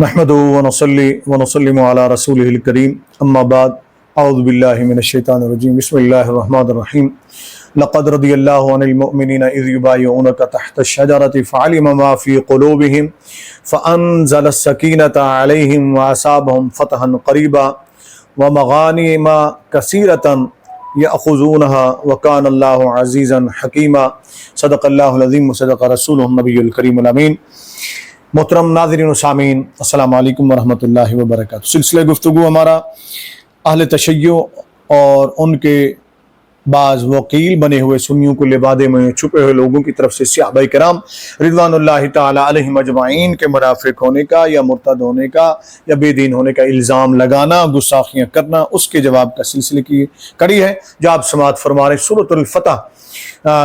نحمده ونصلي ونسلم على رسوله الكريم اما بعد اعوذ بالله من الشيطان الرجيم بسم الله الرحمن الرحيم لقد رضي الله عن المؤمنين اذ يبايعونك تحت الشجرة فعلم ما في قلوبهم فانزل السكينة عليهم واصابهم فتحا قريبا ومغانم كثيرة يأخذونها وكان الله عزيزا حكيما صدق الله العظيم وصدق رسوله النبي الكريم الامين۔ محترم ناظرین و سامعین، السلام علیکم ورحمۃ اللہ وبرکاتہ۔ سلسلہ گفتگو ہمارا اہل تشیع اور ان کے بعض وکیل بنے ہوئے سنیوں کو لبادے میں چھپے ہوئے لوگوں کی طرف سے صحابہ کرام رضوان اللہ تعالی علیہم اجمعین کے منافق ہونے کا یا مرتد ہونے کا یا بے دین ہونے کا الزام لگانا، گستاخیاں کرنا، اس کے جواب کا سلسلے کی کڑی ہے جو آپ سماعت فرما رہے سورۃ الفتح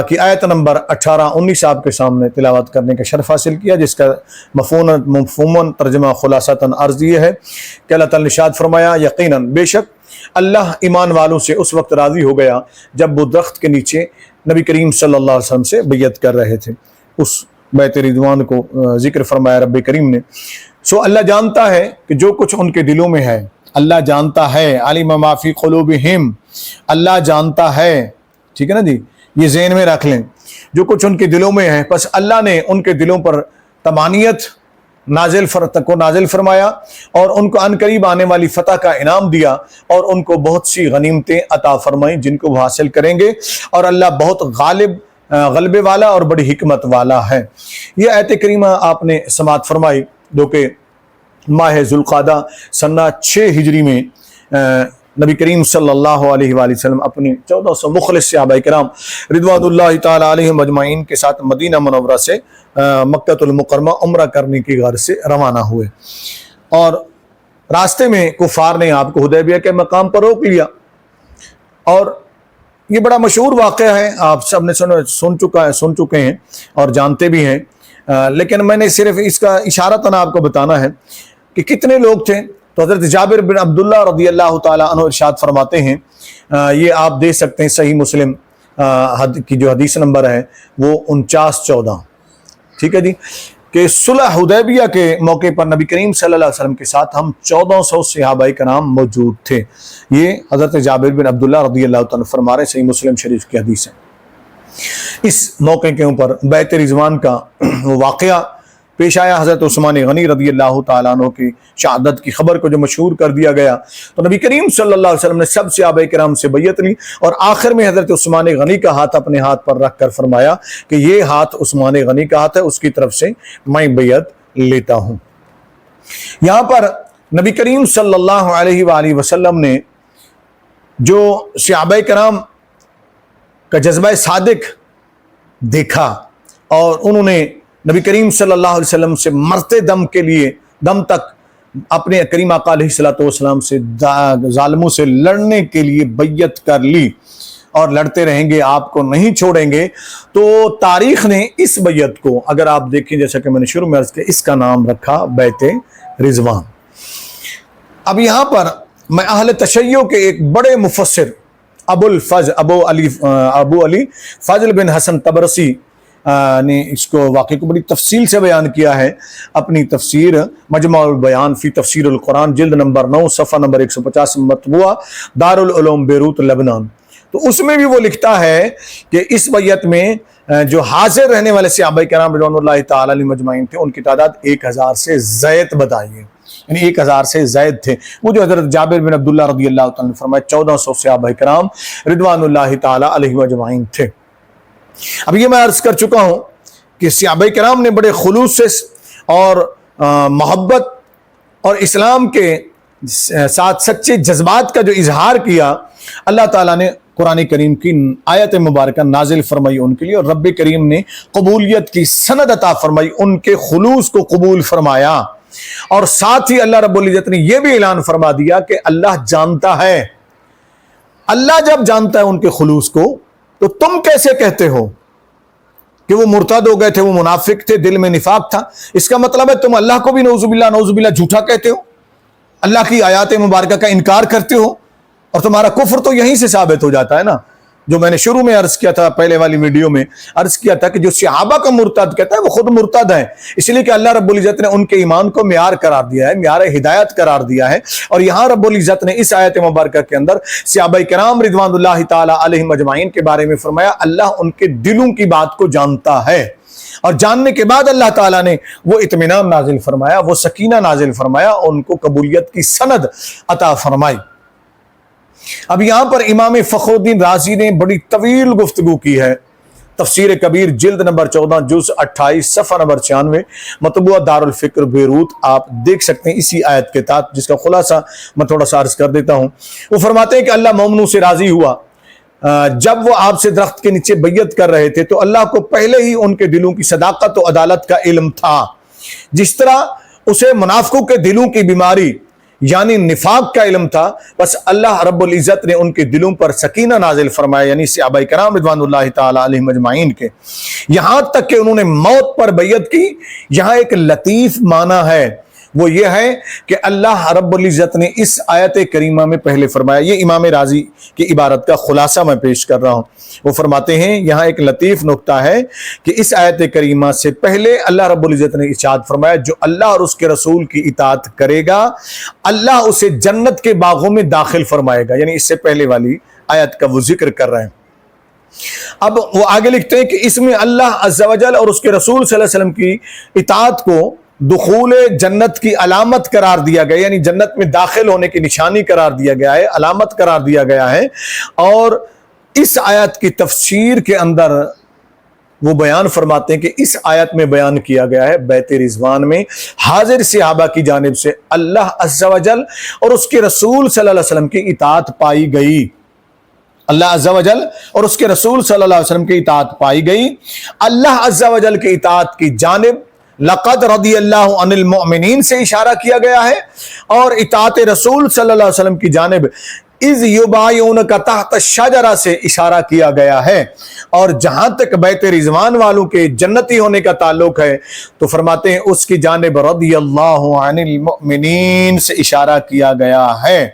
کی آیت نمبر 18-19 آپ کے سامنے تلاوت کرنے کا شرف حاصل کیا، جس کا مفہوماً ترجمہ خلاصتاً عرض یہ ہے کہ اللہ تعالیٰ نے ارشاد فرمایا یقیناً بے شک اللہ ایمان والوں سے اس وقت راضی ہو گیا جب وہ درخت کے نیچے نبی کریم صلی اللہ علیہ وسلم سے بیعت کر رہے تھے۔ اس بیعت رضوان کو ذکر فرمایا رب کریم نے۔ سو اللہ جانتا ہے کہ جو کچھ ان کے دلوں میں ہے، اللہ جانتا ہے، علم ما فی قلوبہم، اللہ جانتا ہے، ٹھیک ہے نا جی، یہ ذہن میں رکھ لیں، جو کچھ ان کے دلوں میں ہے، بس اللہ نے ان کے دلوں پر طمانینت نازل فرمایا اور ان کو ان قریب آنے والی فتح کا انعام دیا اور ان کو بہت سی غنیمتیں عطا فرمائیں جن کو وہ حاصل کریں گے، اور اللہ بہت غلبے والا اور بڑی حکمت والا ہے۔ یہ آیت کریمہ آپ نے سماعت فرمائی جو کہ ماہ ذوالقعدہ سنہ 6 ہجری میں نبی کریم صلی اللہ علیہ وآلہ وسلم اپنی 1400 مخلص صحابہ کرام رضوان اللہ تعالی علیہم اجمعین کے ساتھ مدینہ منورہ سے مکہ المکرمہ عمرہ کرنے کی غرض سے روانہ ہوئے، اور راستے میں کفار نے آپ کو حدیبیہ کے مقام پر روک لیا، اور یہ بڑا مشہور واقعہ ہے، آپ سب نے سن چکے ہیں اور جانتے بھی ہیں، لیکن میں نے صرف اس کا اشارتاً آپ کو بتانا ہے کہ کتنے لوگ تھے۔ تو حضرت جابر بن عبداللہ رضی اللہ تعالیٰ عنہ ارشاد فرماتے ہیں، یہ آپ دیکھ سکتے ہیں صحیح مسلم کی جو حدیث نمبر ہے وہ 49-14، ٹھیک ہے جی، کہ صلح حدیبیہ کے موقع پر نبی کریم صلی اللہ علیہ وسلم کے ساتھ ہم 1400 صحابہ کرام موجود تھے۔ یہ حضرت جابر بن عبداللہ رضی اللہ تعالیٰ فرما رہے، صحیح مسلم شریف کی حدیث ہے۔ اس موقع کے اوپر بیعت رضوان کا واقعہ پیش آیا، حضرت عثمان غنی رضی اللہ تعالیٰ عنہ کی شہادت کی خبر کو جو مشہور کر دیا گیا، تو نبی کریم صلی اللہ علیہ وسلم نے سب صحابہ کرام سے بیعت لی، اور آخر میں حضرت عثمان غنی کا ہاتھ اپنے ہاتھ پر رکھ کر فرمایا کہ یہ ہاتھ عثمان غنی کا ہاتھ ہے، اس کی طرف سے میں بیعت لیتا ہوں۔ یہاں پر نبی کریم صلی اللہ علیہ وآلہ وسلم نے جو صحابہ کرام کا جذبہ صادق دیکھا، اور انہوں نے نبی کریم صلی اللہ علیہ وسلم سے مرتے دم تک اپنے کریم آقا علیہ السلام سے ظالموں سے لڑنے کے لیے بیعت کر لی، اور لڑتے رہیں گے، آپ کو نہیں چھوڑیں گے، تو تاریخ نے اس بیعت کو، اگر آپ دیکھیں جیسا کہ میں نے شروع میں عرض کیا، اس کا نام رکھا بیعت رضوان۔ اب یہاں پر میں اہل تشیع کے ایک بڑے مفسر ابو علی فضل بن حسن طبرسی نے اس کو واقعے کو بڑی تفصیل سے بیان کیا ہے اپنی تفسیر مجمع البیان فی تفسیر القرآن جلد نمبر 9 صفحہ نمبر 150 مطبوعہ دارالعلوم بیروت لبنان۔ تو اس میں بھی وہ لکھتا ہے کہ اس بیعت میں جو حاضر رہنے والے صحابہ کرام رضوان اللہ تعالی علیہم اجمعین تھے، ان کی تعداد 1000 سے زائد بتائی ہے، یعنی 1000 سے زائد تھے۔ وہ جو حضرت جابر بن عبداللہ رضی اللہ تعالیٰ نے فرمایا 1400 صحابہ کرام رضوان اللہ تعالی علیہم اجمعین تھے۔ اب یہ میں عرض کر چکا ہوں کہ صحابہ کرام نے بڑے خلوص سے اور محبت اور اسلام کے ساتھ سچے جذبات کا جو اظہار کیا، اللہ تعالیٰ نے قرآن کریم کی آیت مبارکہ نازل فرمائی ان کے لیے، اور رب کریم نے قبولیت کی سند عطا فرمائی، ان کے خلوص کو قبول فرمایا، اور ساتھ ہی اللہ رب العزت نے یہ بھی اعلان فرما دیا کہ اللہ جانتا ہے۔ اللہ جب جانتا ہے ان کے خلوص کو، تو تم کیسے کہتے ہو کہ وہ مرتد ہو گئے تھے، وہ منافق تھے، دل میں نفاق تھا؟ اس کا مطلب ہے تم اللہ کو بھی نعوذ باللہ جھوٹا کہتے ہو، اللہ کی آیات مبارکہ کا انکار کرتے ہو، اور تمہارا کفر تو یہیں سے ثابت ہو جاتا ہے نا جو میں نے شروع میں عرض کیا تھا، پہلے والی ویڈیو میں عرض کیا تھا کہ جو صحابہ کا مرتد کہتا ہے وہ خود مرتد ہے، اس لیے کہ اللہ رب العزت نے ان کے ایمان کو معیار قرار دیا ہے، معیار ہدایت قرار دیا ہے۔ اور یہاں رب العزت نے اس آیت مبارکہ کے اندر صحابہ کرام رضوان اللہ تعالی علیہم اجمعین کے بارے میں فرمایا اللہ ان کے دلوں کی بات کو جانتا ہے، اور جاننے کے بعد اللہ تعالیٰ نے وہ اطمینان نازل فرمایا، وہ سکینہ نازل فرمایا، ان کو قبولیت کی سند عطا فرمائی۔ اب یہاں پر امام فخر الدین رازی نے بڑی طویل گفتگو کی ہے، تفسیر کبیر جلد نمبر 14 جز 28 صفحہ نمبر 96 مطبوعہ دار الفکر بیروت، آپ دیکھ سکتے ہیں اسی آیت کے تحت، جس کا خلاصہ میں تھوڑا سا عرض کر دیتا ہوں۔ وہ فرماتے ہیں کہ اللہ مومنوں سے راضی ہوا جب وہ آپ سے درخت کے نیچے بیعت کر رہے تھے تو اللہ کو پہلے ہی ان کے دلوں کی صداقت و عدالت کا علم تھا، جس طرح اسے منافقوں کے دلوں کی بیماری یعنی نفاق کا علم تھا، بس اللہ رب العزت نے ان کے دلوں پر سکینہ نازل فرمایا، یعنی صحابہ کرام رضوان اللہ تعالی علیہم اجمعین کے، یہاں تک کہ انہوں نے موت پر بیعت کی۔ یہاں ایک لطیف معنی ہے، وہ یہ ہے کہ اللہ رب العزت نے اس آیت کریمہ میں پہلے فرمایا، یہ امام رازی کی عبارت کا خلاصہ میں پیش کر رہا ہوں۔ وہ فرماتے ہیں یہاں ایک لطیف نکتہ ہے کہ اس آیت کریمہ سے پہلے اللہ رب العزت نے ارشاد فرمایا جو اللہ اور اس کے رسول کی اطاعت کرے گا اللہ اسے جنت کے باغوں میں داخل فرمائے گا، یعنی اس سے پہلے والی آیت کا وہ ذکر کر رہے ہیں۔ اب وہ آگے لکھتے ہیں کہ اس میں اللہ عز و جل اور اس کے رسول صلی اللہ علیہ وسلم کی اطاعت کو دخول جنت کی علامت قرار دیا گیا، یعنی جنت میں داخل ہونے کی نشانی قرار دیا گیا ہے، علامت قرار دیا گیا ہے۔ اور اس آیت کی تفسیر کے اندر وہ بیان فرماتے ہیں کہ اس آیت میں بیان کیا گیا ہے بیت رضوان میں حاضر صحابہ کی جانب سے اللہ عز و جل اور اس کے رسول صلی اللہ علیہ وسلم کی اطاعت پائی گئی، اللہ عز و جل اور اس کے رسول صلی اللہ علیہ وسلم کی اطاعت پائی گئی۔ اللہ عز و جل کی اطاعت کی جانب لقد رضی اللہ عن المؤمنین سے اشارہ کیا گیا ہے، اور اطاعت رسول صلی اللہ علیہ وسلم کی جانب اذ یبایعونک تحت الشجرہ سے اشارہ کیا گیا ہے۔ اور جہاں تک بیت رضوان والوں کے جنتی ہونے کا تعلق ہے تو فرماتے ہیں اس کی جانب رضی اللہ عن المؤمنین سے اشارہ کیا گیا ہے،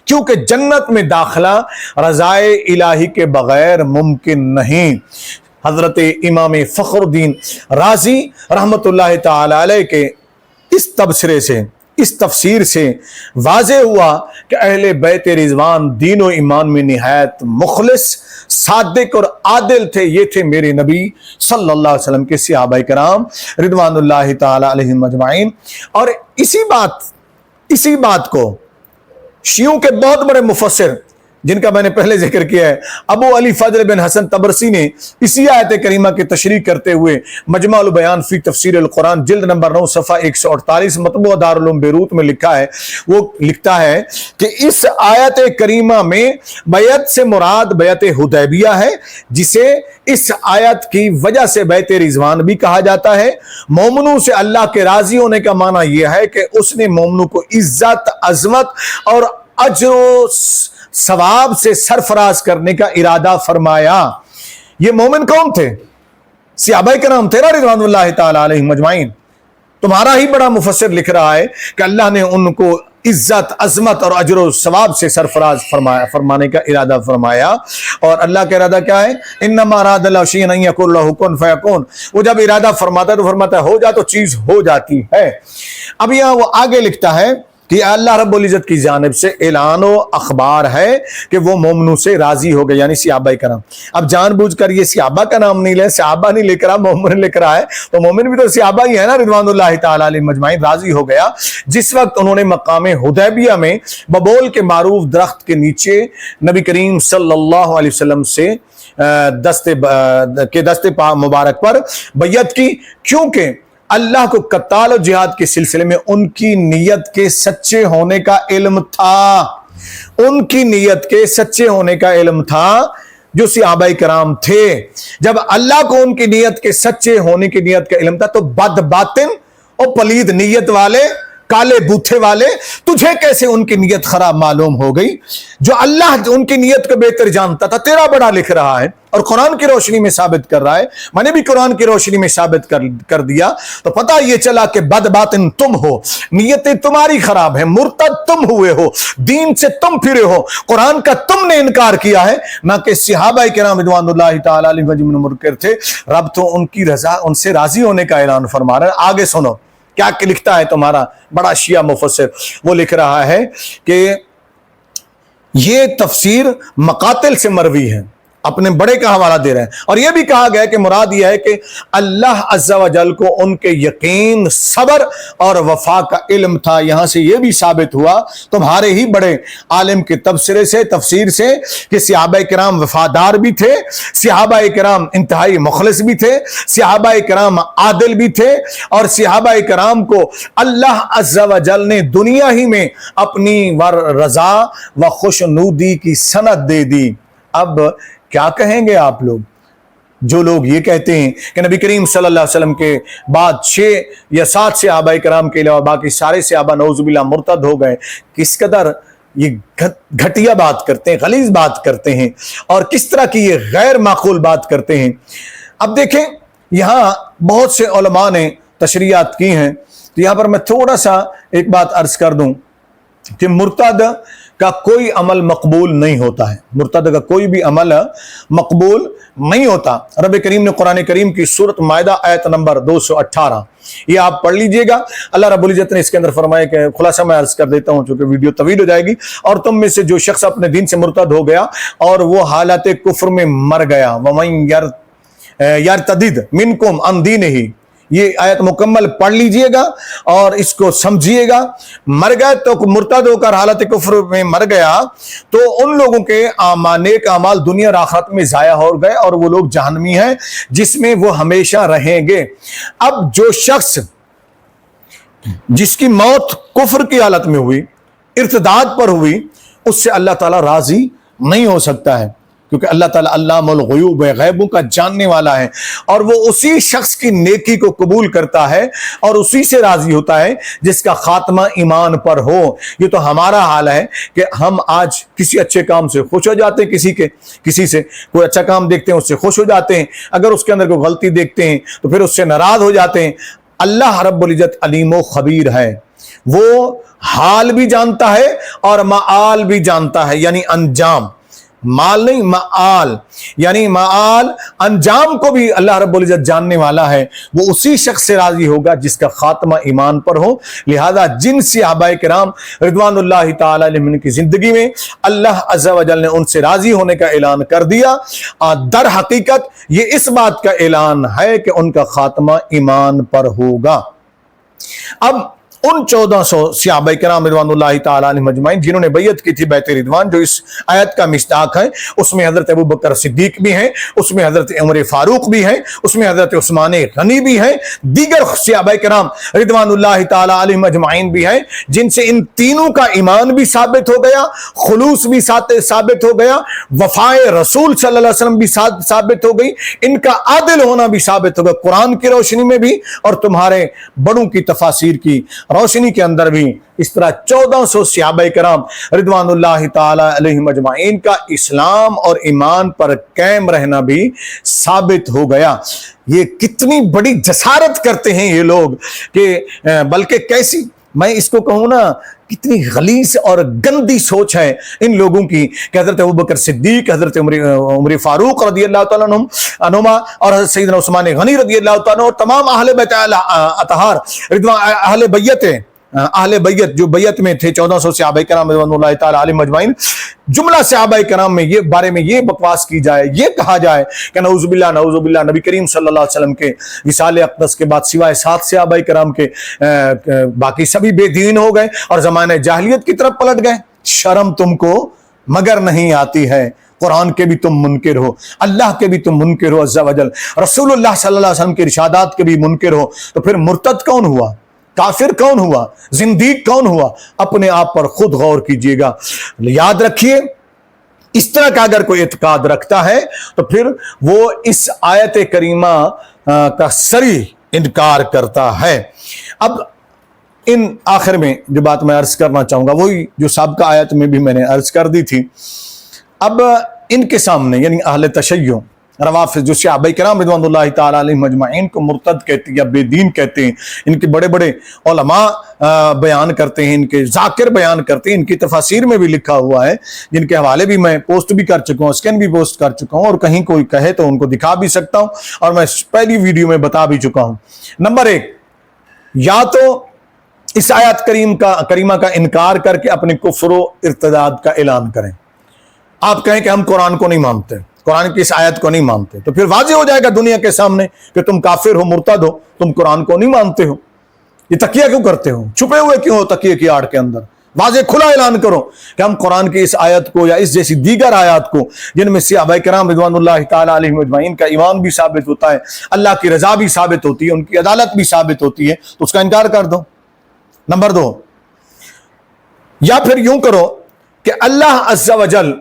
کیونکہ جنت میں داخلہ رضائے الہی کے بغیر ممکن نہیں۔ حضرت امام فخر الدین رازی رحمت اللہ تعالی علیہ کے اس تبصرے سے، اس تفسیر سے واضح ہوا کہ اہل بیت رضوان دین و ایمان میں نہایت مخلص، صادق اور عادل تھے۔ یہ تھے میرے نبی صلی اللہ علیہ وسلم کے صحابہ کرام رضوان اللہ تعالی علیہم اجمعین۔ اور اسی بات کو شیعوں کے بہت بڑے مفسر جن کا میں نے پہلے ذکر کیا ہے ابو علی فضل بن حسن طبرسی نے اسی آیت کریمہ کی تشریح کرتے ہوئے مجمع البیان فی تفسیر القرآن جلد نمبر 9 صفحہ 148 مطبوعہ دارالعلوم بیروت میں لکھا ہے، وہ لکھتا ہے کہ اس آیت کریمہ میں بیعت سے مراد بیعت حدیبیہ ہے، جسے اس آیت کی وجہ سے بیت رضوان بھی کہا جاتا ہے۔ مومنوں سے اللہ کے راضی ہونے کا معنی یہ ہے کہ اس نے مومنوں کو عزت، عظمت اور اجر و ثواب سے سرفراز کرنے کا ارادہ فرمایا۔ یہ مومن کون تھے؟ صحابہ کرام تھے رضوان اللہ تعالی علیہم اجمعین۔ تمہارا ہی بڑا مفسر لکھ رہا ہے کہ اللہ نے ان کو عزت، عظمت اور اجر و ثواب سے سرفراز فرمانے کا ارادہ فرمایا۔ اور اللہ کا ارادہ کیا ہے؟ انما اراد اللہ شیئا ان یقول له کن فیکون، وہ جب ارادہ فرماتا ہے تو فرماتا ہے ہو جا تو چیز ہو جاتی ہے۔ اب یہاں وہ آگے لکھتا ہے کہ اللہ رب العزت کی جانب سے اعلان و اخبار ہے کہ وہ مومنوں سے راضی ہو گئے، یعنی صحابہ کرام۔ اب جان بوجھ کر یہ صحابہ کا نام نہیں لے، صحابہ نہیں لکھ رہا، مومن لکھ رہا ہے، تو مومن بھی تو صحابہ ہی ہے نا رضوان اللہ تعالی علیہم اجمعین۔ راضی ہو گیا جس وقت انہوں نے مقام حدیبیہ میں ببول کے معروف درخت کے نیچے نبی کریم صلی اللہ علیہ وسلم سے دست مبارک پر بیعت کی، کیونکہ اللہ کو قتال و جہاد کے سلسلے میں ان کی نیت کے سچے ہونے کا علم تھا، ان کی نیت کے سچے ہونے کا علم تھا جو صحابہ کرام تھے۔ جب اللہ کو ان کی نیت کے سچے ہونے کی نیت کا علم تھا تو بد باطن اور پلید نیت والے کالے بوتھے والے، تجھے کیسے ان کی نیت خراب معلوم ہو گئی؟ جو اللہ ان کی نیت کو بہتر جانتا تھا تیرا بڑا لکھ رہا ہے اور قرآن کی روشنی میں ثابت کر رہا ہے، میں نے بھی قرآن کی روشنی میں ثابت کر دیا، تو پتہ یہ چلا کہ بد باطن تم ہو، نیتیں تمہاری خراب ہیں، مرتد تم ہوئے ہو، دین سے تم پھرے ہو، قرآن کا تم نے انکار کیا ہے، نہ کہ صحابہ کرام رضوان اللہ تعالی علیہم اجمعین منکر تھے۔ رب تو ان کی رضا، ان سے راضی ہونے کا اعلان فرما رہا ہے۔ آگے سنو کیا لکھتا ہے تمہارا بڑا شیعہ مفسر، وہ لکھ رہا ہے کہ یہ تفسیر مقاتل سے مروی ہے، اپنے بڑے کا حوالہ دے رہے ہیں، اور یہ بھی کہا گیا کہ مراد یہ ہے کہ اللہ عز و جل کو ان کے یقین، صبر اور وفا کا علم تھا۔ یہاں سے یہ بھی ثابت ہوا تمہارے ہی بڑے عالم کے تبصرے سے، تفسیر سے، کہ صحابہ کرام وفادار بھی تھے، صحابہ کرام انتہائی مخلص بھی تھے، صحابہ کرام عادل بھی تھے، اور صحابہ کرام کو اللہ عز و جل نے دنیا ہی میں اپنی رضا و خوشنودی کی سند دے دی۔ اب کیا کہیں گے آپ لوگ جو لوگ یہ کہتے ہیں کہ نبی کریم صلی اللہ علیہ وسلم کے بعد 6 یا 7 صحابہ کرام کے علاوہ باقی سارے صحابہ نعوذ باللہ مرتد ہو گئے؟ کس قدر یہ گھٹیا بات کرتے ہیں، غلیظ بات کرتے ہیں، اور کس طرح کی یہ غیر معقول بات کرتے ہیں۔ اب دیکھیں یہاں بہت سے علماء نے تشریحات کی ہیں، تو یہاں پر میں تھوڑا سا ایک بات عرض کر دوں کہ مرتد کا کوئی عمل مقبول نہیں ہوتا ہے، مرتد کا کوئی بھی عمل مقبول نہیں ہوتا۔ رب کریم نے قرآن کریم کی سورۃ مائدہ آیت نمبر 218 یہ آپ پڑھ لیجئے گا، اللہ رب العزت نے اس کے اندر فرمایا کہ خلاصہ میں عرض کر دیتا ہوں چونکہ ویڈیو طویل ہو جائے گی، اور تم میں سے جو شخص اپنے دین سے مرتد ہو گیا اور وہ حالت کفر میں مر گیا، وَمَن يَرْتَدِدْ مِنْكُمْ عَنْ دِينِهِ، یہ آیت مکمل پڑھ لیجئے گا اور اس کو سمجھیے گا۔ مر گئے تو مرتد ہو کر حالت کفر میں مر گیا تو ان لوگوں کے نیک اعمال دنیا اور آخرت میں ضائع ہو گئے، اور وہ لوگ جہنمی ہیں جس میں وہ ہمیشہ رہیں گے۔ اب جو شخص جس کی موت کفر کی حالت میں ہوئی، ارتداد پر ہوئی، اس سے اللہ تعالیٰ راضی نہیں ہو سکتا ہے، کیونکہ اللہ تعالیٰ علام الغیوب ہے، غیبوں کا جاننے والا ہے، اور وہ اسی شخص کی نیکی کو قبول کرتا ہے اور اسی سے راضی ہوتا ہے جس کا خاتمہ ایمان پر ہو۔ یہ تو ہمارا حال ہے کہ ہم آج کسی اچھے کام سے خوش ہو جاتے ہیں، کسی سے کوئی اچھا کام دیکھتے ہیں اس سے خوش ہو جاتے ہیں، اگر اس کے اندر کوئی غلطی دیکھتے ہیں تو پھر اس سے ناراض ہو جاتے ہیں۔ اللہ رب العزت علیم و خبیر ہے، وہ حال بھی جانتا ہے اور معال بھی جانتا ہے، یعنی انجام، مال نہیں معال، یعنی معال انجام کو بھی اللہ رب العزت جاننے والا ہے۔ وہ اسی شخص سے راضی ہوگا جس کا خاتمہ ایمان پر ہو۔ لہذا جن صحابہ کرام رضوان اللہ تعالی علیہم کی زندگی میں اللہ عز و جل نے ان سے راضی ہونے کا اعلان کر دیا، در حقیقت یہ اس بات کا اعلان ہے کہ ان کا خاتمہ ایمان پر ہوگا۔ اب ان 1400 صحابہ کرام رضوان اللہ تعالی علیہم اجمعین جنہوں نے بیعت کی تھی بیعت رضوان، جو اس آیت کا مصداق ہے، اس میں حضرت ابوبکر صدیق بھی ہیں، اس میں حضرت عمر فاروق بھی ہیں، اس میں حضرت عثمان غنی بھی ہیں، دیگر صحابہ کرام رضوان اللہ تعالی علیہم اجمعین بھی ہیں، جن سے ان تینوں کا ایمان بھی ثابت ہو گیا، خلوص بھی ثابت ہو گیا، وفائے رسول صلی اللہ علیہ وسلم بھی ثابت ہو گئی، ان کا عادل ہونا بھی ثابت ہو گیا، قرآن کی روشنی میں بھی اور تمہارے بڑوں کی تفاسیر کی روشنی کے اندر بھی۔ اس طرح 1400 صحابہ کرام رضوان اللہ تعالی علیہم اجمعین کا اسلام اور ایمان پر قائم رہنا بھی ثابت ہو گیا۔ یہ کتنی بڑی جسارت کرتے ہیں یہ لوگ کہ بلکہ کیسی، میں اس کو کہوں نا، کتنی غلیظ اور گندی سوچ ہے ان لوگوں کی کہ حضرت ابوبکر صدیق، حضرت عمر فاروق رضی اللہ تعالیٰ عنہما اور حضرت سیدنا عثمان غنی رضی اللہ تعالیٰ اور تمام اہل بیت اطہار اہل بیت جو بیت میں تھے 1400 صحابہ کرام رضوان اللہ تعالیٰ علیہم اجمعین، جملہ صحابہ کرام میں یہ بارے میں یہ بکواس کی جائے، یہ کہا جائے کہ نعوذ باللہ نبی کریم صلی اللہ علیہ وسلم کے وصال اقدس کے بعد سوائے 7 صحابہ کرام کے باقی سبھی بے دین ہو گئے اور زمانہ جاہلیت کی طرف پلٹ گئے۔ شرم تم کو مگر نہیں آتی ہے، قرآن کے بھی تم منکر ہو، اللہ کے بھی تم منکر ہو عز و جل، رسول اللہ صلی اللہ علیہ وسلم کے ارشادات کے بھی منکر ہو، تو پھر مرتد کون ہوا؟ کافر کون ہوا؟ زندیق کون ہوا؟ اپنے آپ پر خود غور کیجئے گا۔ یاد رکھیے، اس طرح کا اگر کوئی اعتقاد رکھتا ہے تو پھر وہ اس آیت کریمہ کا صریح انکار کرتا ہے۔ اب ان آخر میں جو بات میں عرض کرنا چاہوں گا وہی جو سابقہ آیت میں بھی میں نے عرض کر دی تھی. اب ان کے سامنے یعنی اہل تشیع روافض جو صحابہ کرام رضوان اللہ تعالی علیہم اجمعین کو مرتد کہتے ہیں یا بے دین کہتے ہیں، ان کے بڑے بڑے علماء بیان کرتے ہیں، ان کے ذاکر بیان کرتے ہیں، ان کی تفاسیر میں بھی لکھا ہوا ہے، جن کے حوالے بھی میں پوسٹ بھی کر چکا ہوں، اسکین بھی پوسٹ کر چکا ہوں، اور کہیں کوئی کہے تو ان کو دکھا بھی سکتا ہوں، اور میں پہلی ویڈیو میں بتا بھی چکا ہوں. نمبر 1، یا تو اس آیت کریمہ کا انکار کر کے اپنے کفر و ارتداد کا اعلان کریں. آپ کہیں کہ ہم قرآن کو نہیں مانتے، قرآن کی اس آیت کو نہیں مانتے، تو پھر واضح ہو جائے گا دنیا کے سامنے کہ تم کافر ہو، مرتد ہو، تم قرآن کو نہیں مانتے ہو. یہ تکیہ کیوں کرتے ہو؟ چھپے ہوئے کیوں ہو تکیے کی آڑ کے اندر؟ واضح کھلا اعلان کرو کہ ہم قرآن کی اس آیت کو یا اس جیسی دیگر آیات کو جن میں صحابہ کرام رضوان اللہ تعالی علیہم اجمعین کا ایمان بھی ثابت ہوتا ہے، اللہ کی رضا بھی ثابت ہوتی ہے، ان کی عدالت بھی ثابت ہوتی ہے، تو اس کا انکار کر دو. نمبر 2، یا پھر یوں کرو کہ اللہ عز و جل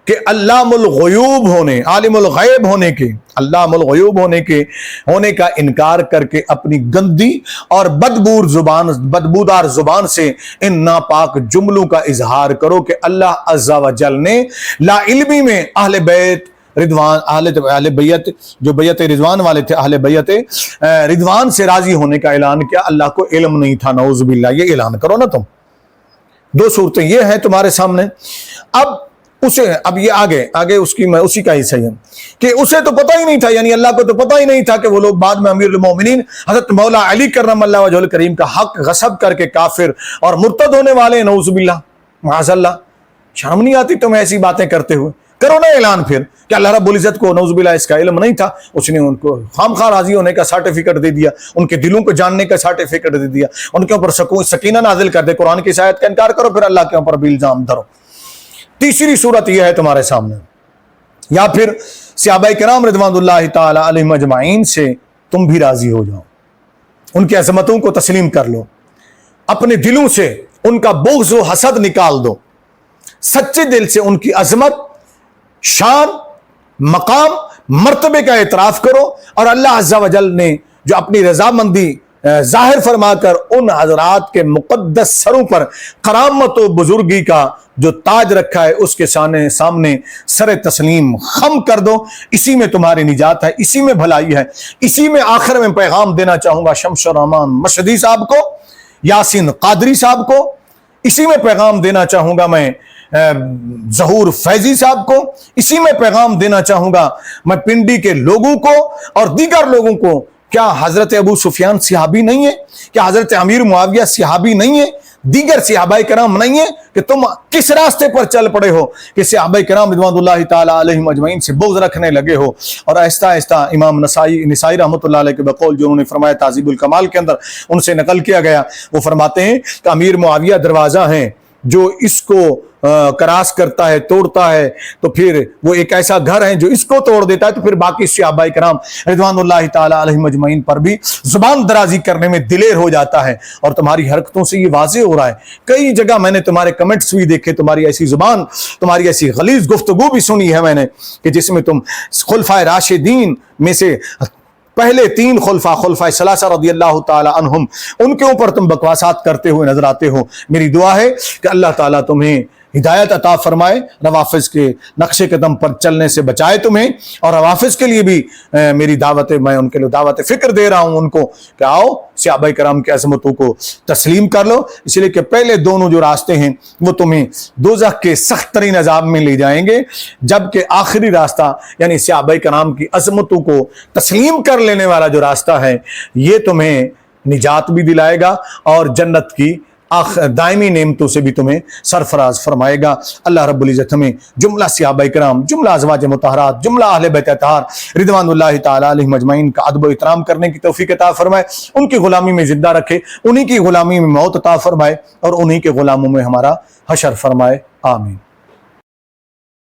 کہ علام الغیوب ہونے، عالم الغیب ہونے کے، علام الغیوب ہونے کا انکار کر کے اپنی گندی اور بدبودار زبان سے ان ناپاک جملوں کا اظہار کرو کہ اللہ عز و جل نے لا علمی میں اہل بیت رضوان، اہل بیت جو بیت رضوان والے تھے، اہل بیت رضوان سے راضی ہونے کا اعلان کیا، اللہ کو علم نہیں تھا، نعوذ باللہ. یہ اعلان کرو نا تم. 2 صورتیں یہ ہیں تمہارے سامنے. اب یہ آگے اسی کا ہی صحیح ہے کہ اسے تو پتہ ہی نہیں تھا، یعنی اللہ کو تو پتہ ہی نہیں تھا کہ وہ لوگ بعد میں امیر المومنین حضرت مولا علی کرم اللہ وجہہ الکریم کا حق غصب کر کے کافر اور مرتد ہونے والے ہیں، نعوذ باللہ معاذ اللہ. شرم نہیں آتی تمہیں ایسی باتیں کرتے ہوئے؟ کرو نا اعلان پھر کہ اللہ رب العزت کو نعوذ باللہ اس کا علم نہیں تھا، اس نے ان کو خامخواہ راضی ہونے کا سرٹیفکیٹ دے دیا، ان کے دلوں کو جاننے کا سرٹیفکیٹ دے دیا، ان کے اوپر سکینہ نازل کر دے. قرآن کی آیت کا انکار کرو، پھر اللہ کے اوپر بھی الزام دھرو. تیسری صورت یہ ہے تمہارے سامنے، یا پھر صحابہ کرام رضوان اللہ تعالی علیہم اجمعین سے تم بھی راضی ہو جاؤ، ان کی عظمتوں کو تسلیم کر لو، اپنے دلوں سے ان کا بغض و حسد نکال دو، سچے دل سے ان کی عظمت، شان، مقام، مرتبے کا اعتراف کرو، اور اللہ عز و جل نے جو اپنی رضامندی ظاہر فرما کر ان حضرات کے مقدس سروں پر کرامت و بزرگی کا جو تاج رکھا ہے اس کے سامنے سر تسلیم خم کر دو. اسی میں تمہاری نجات ہے، اسی میں بھلائی ہے. اسی میں آخر میں پیغام دینا چاہوں گا شمس الرحمان مشہدی صاحب کو، یاسین قادری صاحب کو، اسی میں پیغام دینا چاہوں گا میں ظہور فیضی صاحب کو، اسی میں پیغام دینا چاہوں گا میں پنڈی کے لوگوں کو اور دیگر لوگوں کو. کیا حضرت ابو سفیان صحابی نہیں ہے؟ کیا حضرت امیر معاویہ صحابی نہیں ہے؟ دیگر صحابہ کرام نہیں ہیں؟ کہ تم کس راستے پر چل پڑے ہو کہ صحابہ کرام رضوان اللہ تعالی علیہم اجمعین سے بغض رکھنے لگے ہو؟ اور آہستہ آہستہ امام نسائی رحمۃ اللہ علیہ کے بقول جو انہوں نے فرمایا تہذیب الکمال کے اندر ان سے نقل کیا گیا، وہ فرماتے ہیں کہ امیر معاویہ دروازہ ہیں، جو اس کو کراس کرتا ہے، توڑتا ہے، تو پھر وہ ایک ایسا گھر ہے جو اس کو توڑ دیتا ہے، تو پھر باقی صحابہ کرام رضوان اللہ تعالی علیہم اجمعین پر بھی زبان درازی کرنے میں دلیر ہو جاتا ہے. اور تمہاری حرکتوں سے یہ واضح ہو رہا ہے، کئی جگہ میں نے تمہارے کمنٹس بھی دیکھے، تمہاری ایسی زبان، تمہاری ایسی غلیظ گفتگو بھی سنی ہے میں نے کہ جس میں تم خلفائے راشدین میں سے پہلے 3 خلفائے ثلاثہ رضی اللہ تعالی عنہم، ان کے اوپر تم بکواسات کرتے ہوئے نظر آتے ہو. میری دعا ہے کہ اللہ تعالیٰ تمہیں ہدایت عطا فرمائے، روافظ کے نقش قدم پر چلنے سے بچائے تمہیں. اور روافظ کے لیے بھی میری دعوت، میں ان کے لیے دعوت فکر دے رہا ہوں ان کو کہ آؤ صحابہ کرام کی عظمتوں کو تسلیم کر لو، اس لیے کہ پہلے دونوں جو راستے ہیں وہ تمہیں دوزخ کے سخت ترین عذاب میں لے جائیں گے، جبکہ آخری راستہ یعنی صحابہ کرام کی عظمتوں کو تسلیم کر لینے والا جو راستہ ہے یہ تمہیں نجات بھی دلائے گا اور جنت کی دائمی نعمتوں سے بھی تمہیں سرفراز فرمائے گا. اللہ رب العزت ہمیں جملہ صحابہ کرام، جملہ ازواج مطہرات، جملہ اہل بیت اطہار رضوان اللہ تعالی علیہم اجمعین کا ادب و احترام کرنے کی توفیق عطا فرمائے، ان کی غلامی میں زندہ رکھے، انہی کی غلامی میں موت عطا فرمائے اور انہی کے غلاموں میں ہمارا حشر فرمائے. آمین.